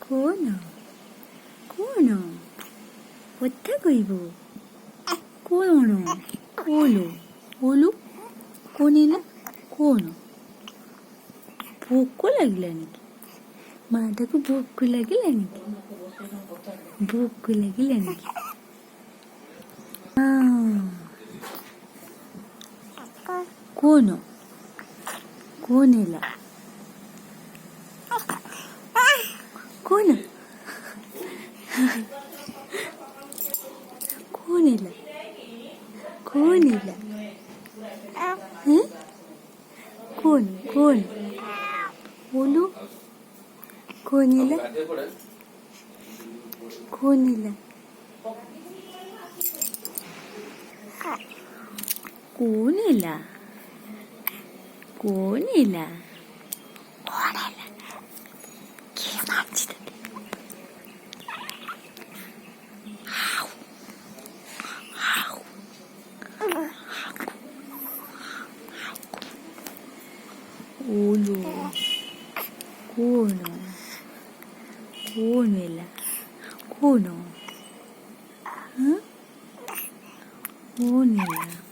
কোন কোন কোথা কইব কোন ওলো ওলু কোনিলা কোন ভোক লাগিলা নাকি মাটাକୁ ଭୋକ ଲାଗିଲା ନାକି ଭୋକ ଲାଗିଲା ନାକି କୋନ କୋନ ହେଲା କୋନ କୋନ ହେଲା କୋନ ହେଲା କୋନ କୋନ बोलू कोण येला कोण येला कोण येला कोण येला कोण येला की मागची ओलो कोण कोण येला कोण कोण येला